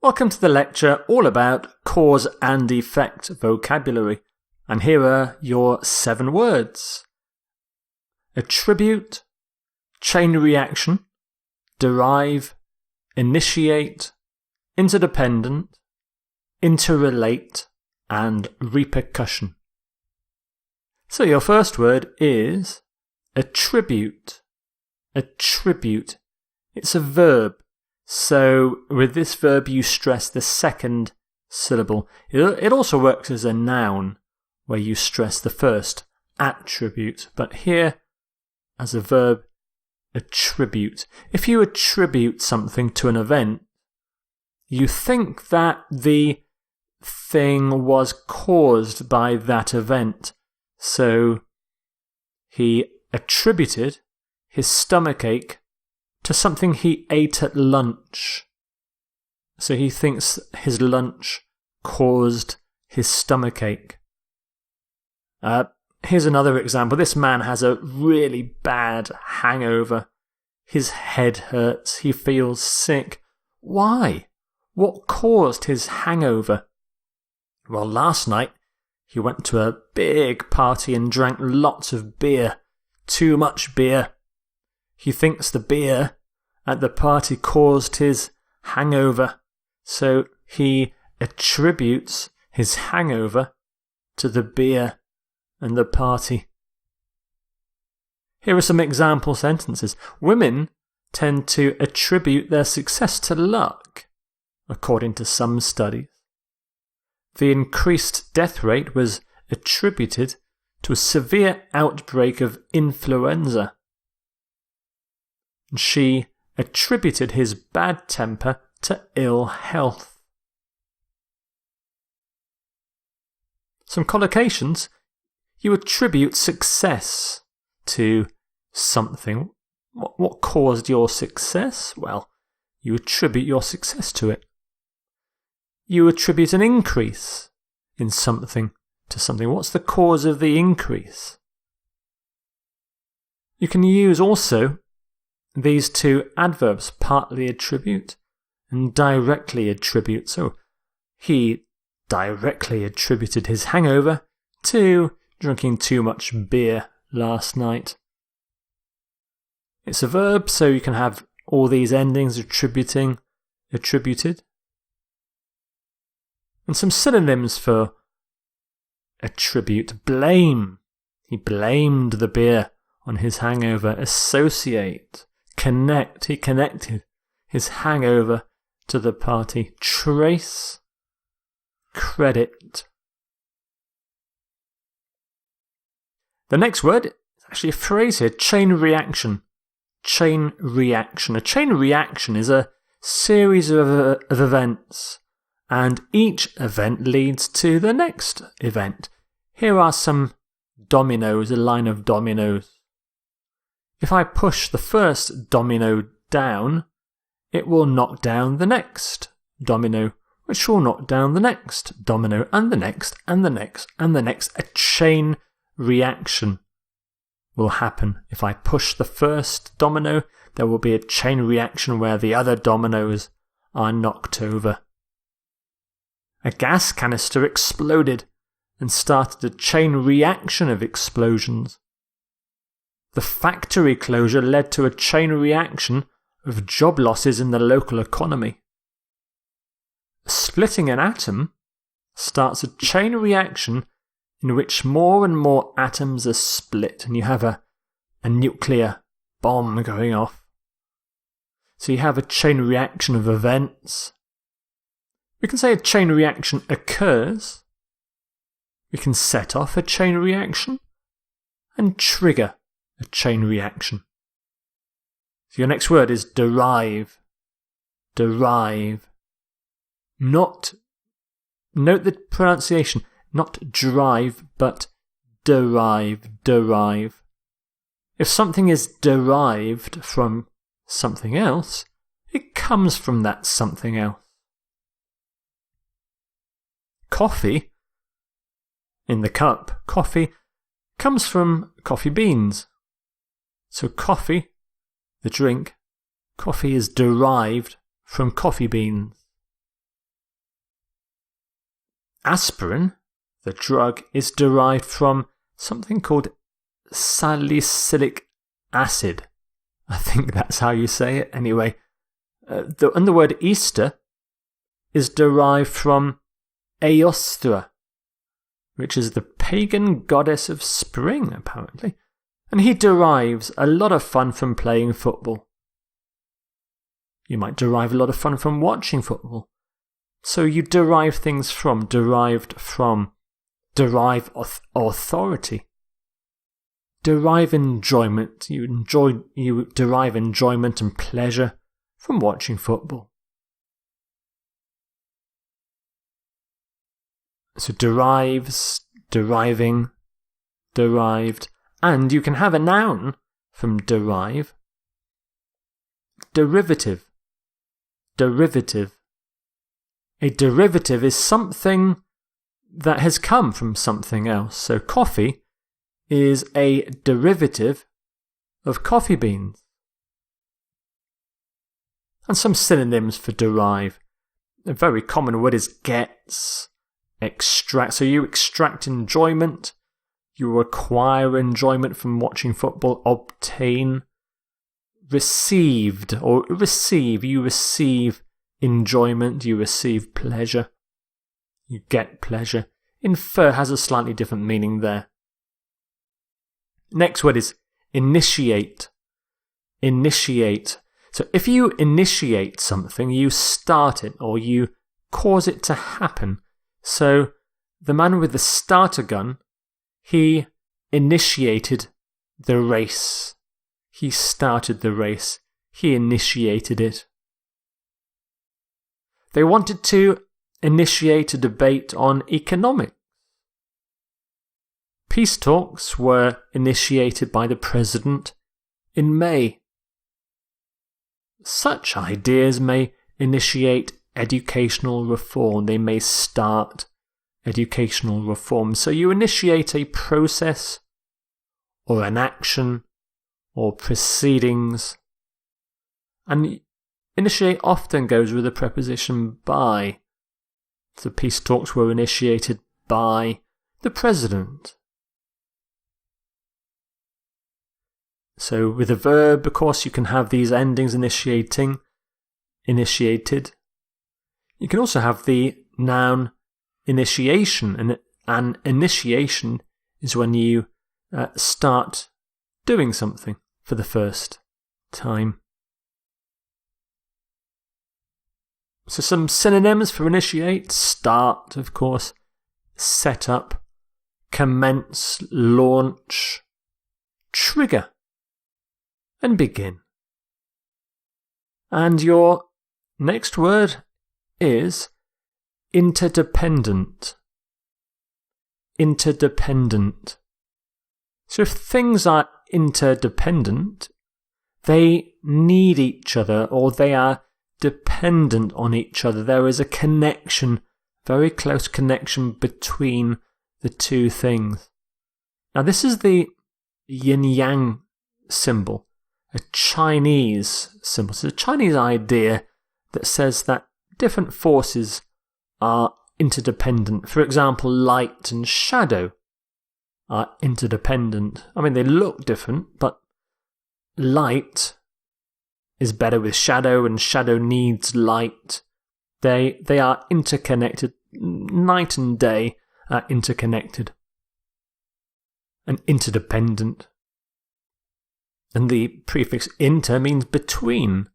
Welcome to the lecture all about cause and effect vocabulary. And here are your 7 words. Attribute, chain reaction, derive, initiate, interdependent, interrelate, and repercussion. So your first word is attribute. Attribute. It's a verb. So with this verb you stress the second syllable. It also works as a noun where you stress the first attribute. But here, as a verb, attribute. If you attribute something to an event, you think that the thing was caused by that event. So he attributed his stomachache to something he ate at lunch. So he thinks his lunch caused his stomachache. Here's another example. This man has a really bad hangover. His head hurts. He feels sick. Why? What caused his hangover? Well, last night he went to a big party and drank lots of beer. Too much beer. He thinks the beer at the party caused his hangover, so he attributes his hangover to the beer and the party. Here are some example sentences. Women tend to attribute their success to luck, according to some studies. The increased death rate was attributed to a severe outbreak of influenza. She attributed his bad temper to ill health. Some collocations. You attribute success to something. What caused your success? Well, you attribute your success to it. You attribute an increase in something to something. What's the cause of the increase? You can use also these 2 adverbs, partly attribute and directly attribute. So he directly attributed his hangover to drinking too much beer last night. It's a verb, so you can have all these endings attributing, attributed. And some synonyms for attribute. Blame. He blamed the beer on his hangover. Associate. Connect. He connected his hangover to the party. Trace. Credit. The next word is actually a phrase here. Chain reaction. Chain reaction. A chain reaction is a series of events, and each event leads to the next event. Here are some dominoes, a line of dominoes. If I push the first domino down, it will knock down the next domino, which will knock down the next domino, and the next, and the next, and the next. A chain reaction will happen. If I push the first domino, there will be a chain reaction where the other dominoes are knocked over. A gas canister exploded and started a chain reaction of explosions. The factory closure led to a chain reaction of job losses in the local economy. Splitting an atom starts a chain reaction in which more and more atoms are split, and you have a nuclear bomb going off. So you have a chain reaction of events. We can say a chain reaction occurs. We can set off a chain reaction and trigger a chain reaction. So your next word is derive. Derive. Note the pronunciation. Not drive, but derive. Derive. If something is derived from something else, it comes from that something else. Coffee, in the cup, coffee comes from coffee beans. So coffee, the drink, coffee is derived from coffee beans. aspirin, the drug, is derived from something called salicylic acid. I think that's how you say it. Anyway, and the word Easter is derived from Eostra, which is the pagan goddess of spring, apparently. And he derives a lot of fun from playing football. You might derive a lot of fun from watching football. So you derive things from, derive authority. Derive enjoyment. You derive enjoyment and pleasure from watching football. So derives, deriving, derived, and you can have a noun from derive. Derivative, derivative. A derivative is something that has come from something else. So coffee is a derivative of coffee beans. And some synonyms for derive. A very common word is gets, extract. So you extract enjoyment, you acquire enjoyment from watching football, obtain, received, or receive. You receive enjoyment, you receive pleasure, you get pleasure. Infer has a slightly different meaning there. Next word is initiate. Initiate. So if you initiate something, you start it or you cause it to happen. So the man with the starter gun, he initiated the race. He started the race. He initiated it. They wanted to initiate a debate on economics. Peace talks were initiated by the president in May. Such ideas may initiate educational reform. They may start educational reform. So you initiate a process or an action or proceedings. And initiate often goes with the preposition by. The peace talks were initiated by the president. So with a verb, of course, you can have these endings initiating, initiated. You can also have the noun initiation, and an initiation is when you start doing something for the first time. So some synonyms for initiate: start, of course, set up, commence, launch, trigger, and begin. And your next word is interdependent. Interdependent. So if things are interdependent, they need each other or they are dependent on each other. There is a connection, very close connection between the two things. Now this is the yin-yang symbol, a Chinese symbol. It's a Chinese idea that says that different forces are interdependent. For example, light and shadow are interdependent. I mean, they look different, but light is better with shadow and shadow needs light. They are interconnected. Night and day are interconnected and interdependent. And the prefix inter means between.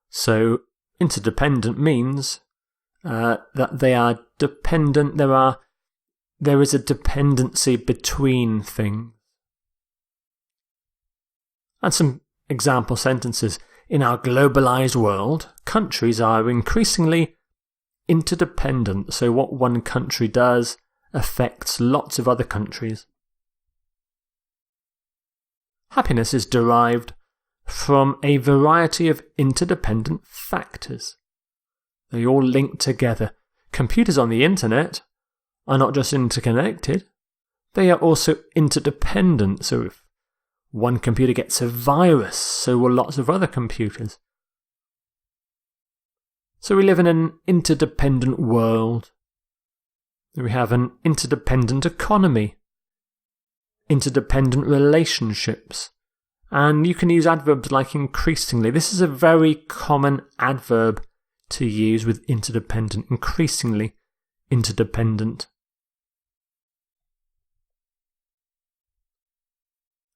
So interdependent means that they are dependent. There is a dependency between things. And some example sentences. In our globalized world, countries are increasingly interdependent. So what one country does affects lots of other countries. Happiness is derived from a variety of interdependent factors. They all link together. Computers on the internet are not just interconnected, they are also interdependent. So if one computer gets a virus, so will lots of other computers. So we live in an interdependent world. We have an interdependent economy, interdependent relationships, and you can use adverbs like increasingly. This is a very common adverb to use with interdependent, increasingly interdependent.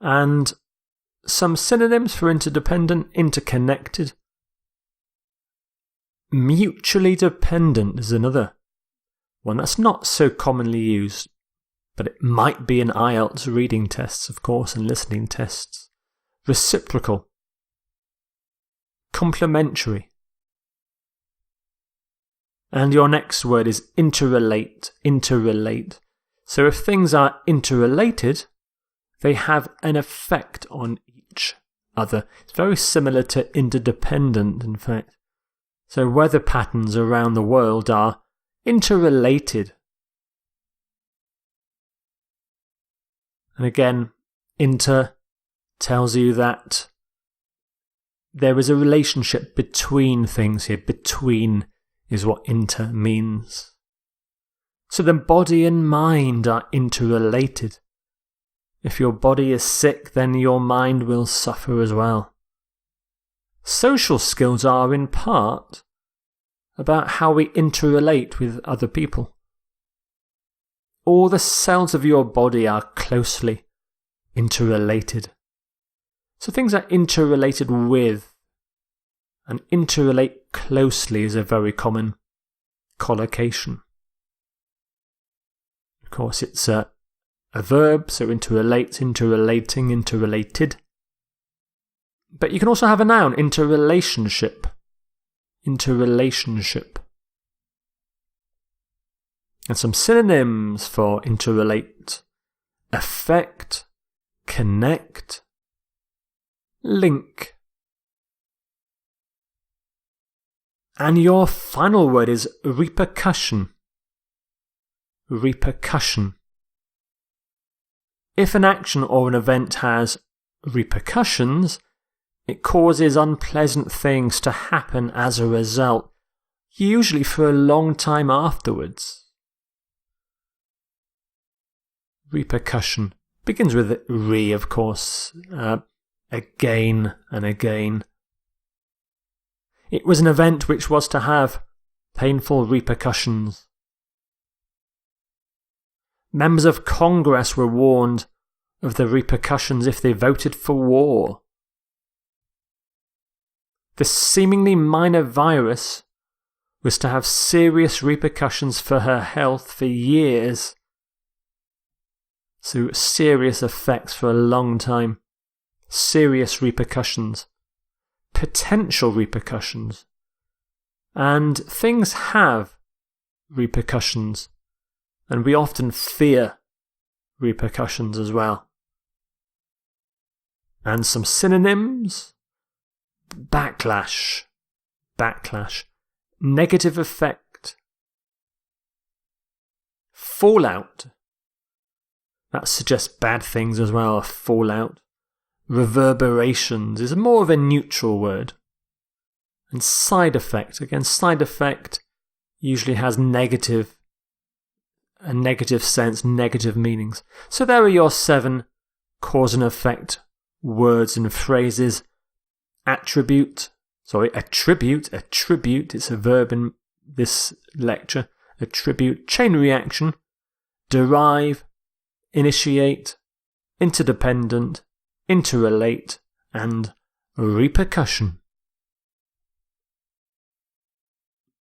And some synonyms for interdependent: interconnected. Mutually dependent is another one that's not so commonly used, but it might be in IELTS reading tests, of course, and listening tests. Reciprocal. Complementary. And your next word is interrelate. Interrelate. So if things are interrelated, they have an effect on each other. It's very similar to interdependent, in fact. So weather patterns around the world are interrelated. And again, inter tells you that there is a relationship between things here. Between is what inter means. So then body and mind are interrelated. If your body is sick, then your mind will suffer as well. Social skills are, in part, about how we interrelate with other people. All the cells of your body are closely interrelated. So things are interrelated with, and interrelate closely is a very common collocation. Of course, it's a verb, so interrelates, interrelating, interrelated. But you can also have a noun, interrelationship. Interrelationship. And some synonyms for interrelate: affect, connect, link. And your final word is repercussion. Repercussion. If an action or an event has repercussions, it causes unpleasant things to happen as a result, usually for a long time afterwards. Repercussion begins with re, of course, again and again. It was an event which was to have painful repercussions. Members of Congress were warned of the repercussions if they voted for war. The seemingly minor virus was to have serious repercussions for her health for years. So serious effects for a long time. Serious repercussions. Potential repercussions. And things have repercussions. And we often fear repercussions as well. And some synonyms: backlash, backlash, negative effect, fallout. That suggests bad things as well, a fallout. Reverberations is more of a neutral word. And side effect, again, side effect usually has a negative sense, negative meanings. So there are your 7 cause and effect words and phrases. Attribute, it's a verb in this lecture. Attribute, chain reaction, derive, initiate, interdependent, interrelate, and repercussion.